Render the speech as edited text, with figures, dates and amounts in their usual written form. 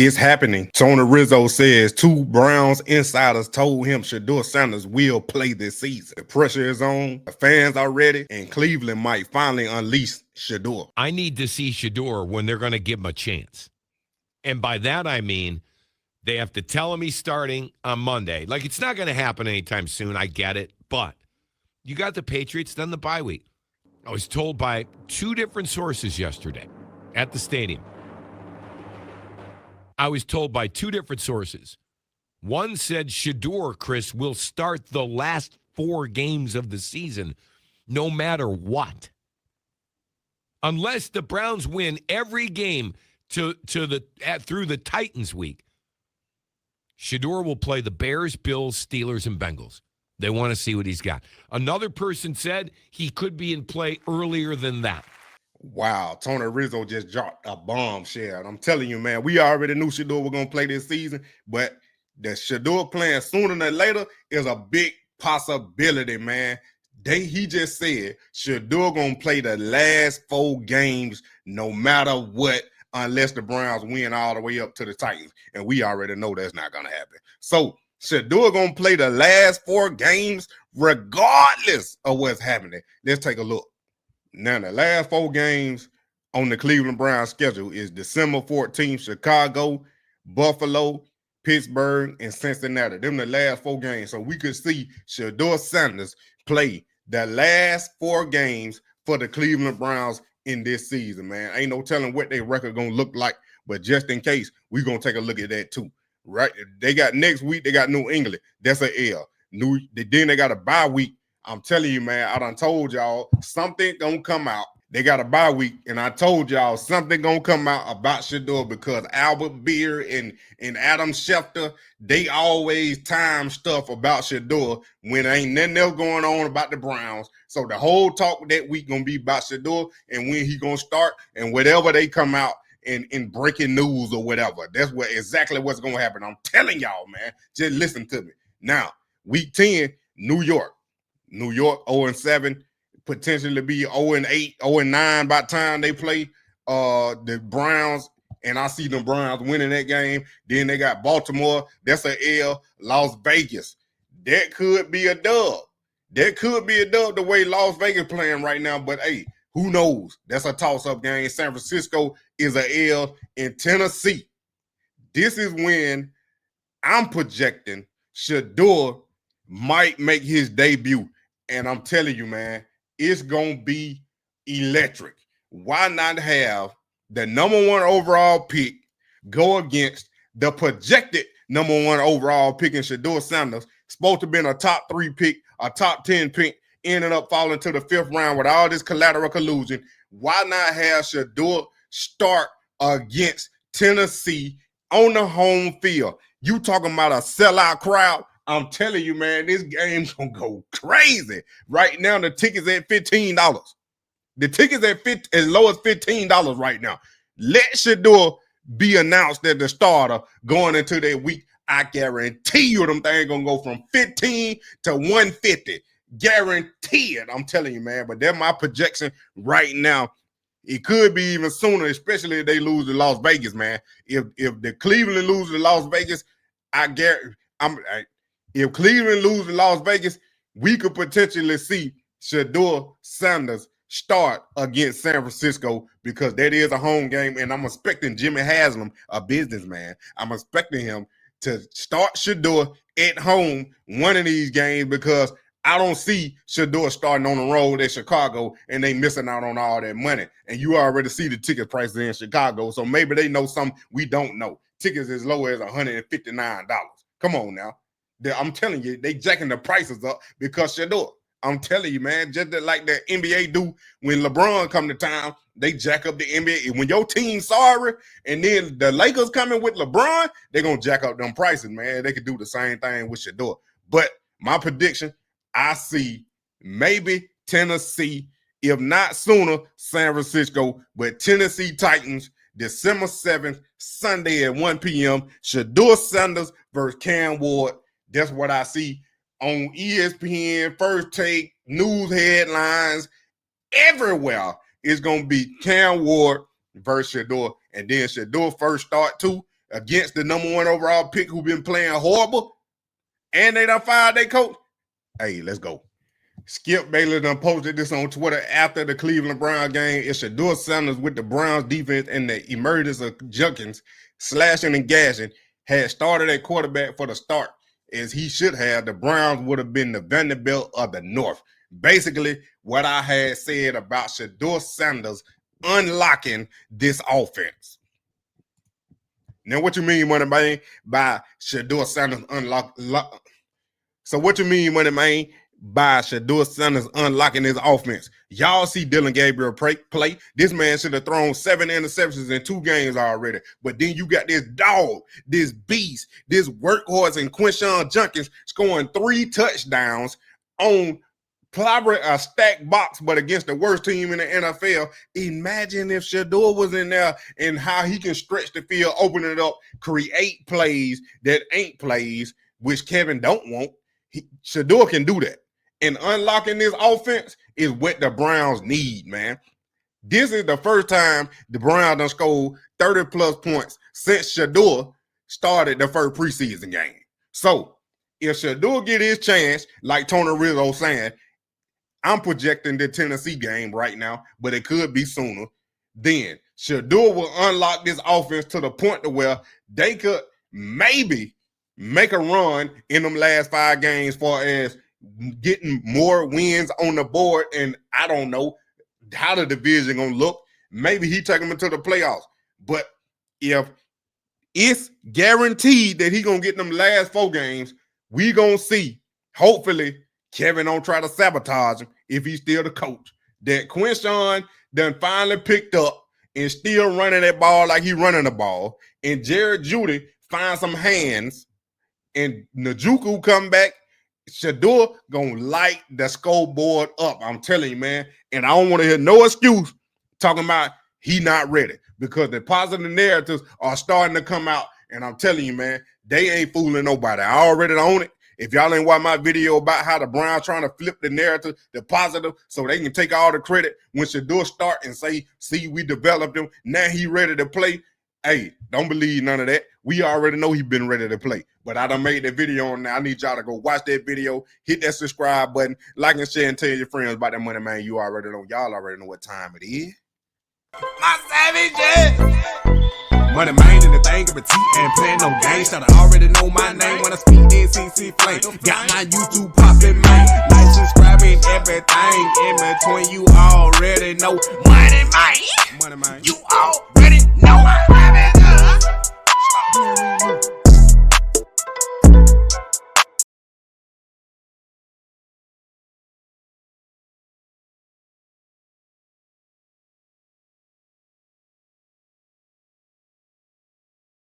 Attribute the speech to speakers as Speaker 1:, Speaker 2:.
Speaker 1: It's happening. Tony Rizzo says two Browns insiders told him Shedeur Sanders will play this season. The pressure is on, the fans are ready, and Cleveland might finally unleash Shadour.
Speaker 2: I need to see Shadour when they're going to give him a chance. And by that, I mean they have to tell him he's starting on Monday. Like, it's not going to happen anytime soon. I get it. But you got the Patriots, then the bye week. I was told by two different sources yesterday at the stadium. I was told by two different sources. One said Shadour, Chris, will start the last 4 games of the season no matter what. Unless the Browns win every game through the Titans week, Shadour will play the Bears, Bills, Steelers, and Bengals. They want to see what he's got. Another person said he could be in play earlier than that.
Speaker 1: Wow, Tony Rizzo just dropped a bombshell. I'm telling you, man, we already knew Shadour was going to play this season, but the Shadour playing sooner than later is a big possibility, man. He just said Shadour going to play the last 4 games no matter what, unless the Browns win all the way up to the Titans. And we already know that's not going to happen. So Shadour going to play the last 4 games regardless of what's happening. Let's take a look. Now, the last 4 games on the Cleveland Browns schedule is December 14th, Chicago, Buffalo, Pittsburgh, and Cincinnati. Them the last 4 games. So we could see Shedeur Sanders play the last 4 games for the Cleveland Browns in this season, man. Ain't no telling what their record going to look like, but just in case, we're going to take a look at that too, right? They got next week, they got New England. That's an L. Then they got a bye week. I'm telling you, man, I done told y'all something gonna come out. They got a bye week, and I told y'all something gonna come out about Shadour because Albert Beer and Adam Schefter, they always time stuff about Shadour when ain't nothing else going on about the Browns. So the whole talk that week gonna be about Shadour and when he gonna start and whatever they come out in breaking news or whatever. That's exactly what's gonna happen. I'm telling y'all, man. Just listen to me. Now, week 10, New York 0-7, potentially be 0-8, 0-9 by the time they play the Browns, and I see the Browns winning that game. Then they got Baltimore. That's an L. Las Vegas. That could be a dub. The way Las Vegas playing right now, but hey, who knows? That's a toss-up game. San Francisco is a L. In Tennessee, this is when I'm projecting Shadour might make his debut. And I'm telling you, man, it's going to be electric. Why not have the number 1 overall pick go against the projected number 1 overall pick in Shedeur Sanders, supposed to have been a top 3 pick, a top 10 pick, ended up falling to the 5th round with all this collateral collusion. Why not have Shadour start against Tennessee on the home field? You talking about a sellout crowd? I'm telling you, man, this game's gonna go crazy. Right now, the ticket's at $15. The ticket's at as low as $15 right now. Let Shadour be announced as the starter going into that week. I guarantee you them things gonna go from 15 to 150. Guarantee it. I'm telling you, man. But that's my projection right now. It could be even sooner, especially if they lose to Las Vegas, man. If the Cleveland loses to Las Vegas, I guarantee if Cleveland loses to Las Vegas, we could potentially see Shedeur Sanders start against San Francisco because that is a home game, and I'm expecting Jimmy Haslam, a businessman, I'm expecting him to start Shadour at home one of these games because I don't see Shadour starting on the road at Chicago and they missing out on all that money. And you already see the ticket prices in Chicago, so maybe they know something we don't know. Tickets as low as $159. Come on now. I'm telling you, they jacking the prices up because Shadour. I'm telling you, man, just like the NBA do when LeBron come to town, they jack up the NBA. When your team's sorry and then the Lakers coming with LeBron, they're going to jack up them prices, man. They could do the same thing with Shadour. But my prediction, I see maybe Tennessee, if not sooner, San Francisco, but Tennessee Titans, December 7th, Sunday at 1 p.m., Shedeur Sanders versus Cam Ward. That's what I see on ESPN, First Take, news headlines, everywhere. It's going to be Cam Ward versus Shadour. And then Shadour first start too. against the #1 overall pick who been playing horrible, and they done fired their coach. Hey, let's go. Skip Bayless done posted this on Twitter after the Cleveland Browns game. It's Shedeur Sanders with the Browns defense and the emergence of Junkins slashing and gashing had started at quarterback for the start as he should have. The Browns would have been the Vanderbilt of the North. Basically, what I had said about Shedeur Sanders unlocking this offense. Now, what you mean, Moneymane, by Shedeur Sanders unlock? So what you mean, Moneymane, by Shedeur Sanders unlocking his offense? Y'all see Dylan Gabriel play. This man should have thrown 7 interceptions in 2 games already. But then you got this dog, this beast, this workhorse, and Quinshawn Junkins scoring 3 touchdowns on probably a stacked box, but against the worst team in the NFL. Imagine if Shadour was in there and how he can stretch the field, open it up, create plays that ain't plays, which Kevin don't want. Shadour can do that. And unlocking this offense is what the Browns need, man. This is the first time the Browns done scored 30-plus points since Shadour started the first preseason game. So, if Shadour get his chance, like Tony Rizzo saying, I'm projecting the Tennessee game right now, but it could be sooner. Then Shadour will unlock this offense to the point to where they could maybe make a run in them last 5 games far as getting more wins on the board. And I don't know how the division gonna look. Maybe he take them into the playoffs. But if it's guaranteed that he gonna get them last 4 games, we gonna see, hopefully, Kevin don't try to sabotage him if he's still the coach. That Quinshawn done finally picked up and still running that ball like he running the ball. And Jared Judy find some hands and Njoku come back. Shadour gonna light the scoreboard up. I'm telling you, man. And I don't want to hear no excuse talking about he not ready, because the positive narratives are starting to come out. And I'm telling you, man, they ain't fooling nobody. I already own it. If y'all ain't watch my video about how the Browns trying to flip the narrative, the positive, so they can take all the credit when Shadour start and say, see, we developed him. Now he ready to play. Hey, don't believe none of that. We already know he been ready to play. But I done made that video on now. I need y'all to go watch that video, hit that subscribe button, like and share, and tell your friends about that Moneymane. You already know. Y'all already know what time it is.
Speaker 3: My savages! Moneymane in the thing of a T and playing no games. Should already know my name when I speak NCC flame. Got my YouTube poppin', man. Like, subscribing, everything in between. You already know. Moneymane! You already know.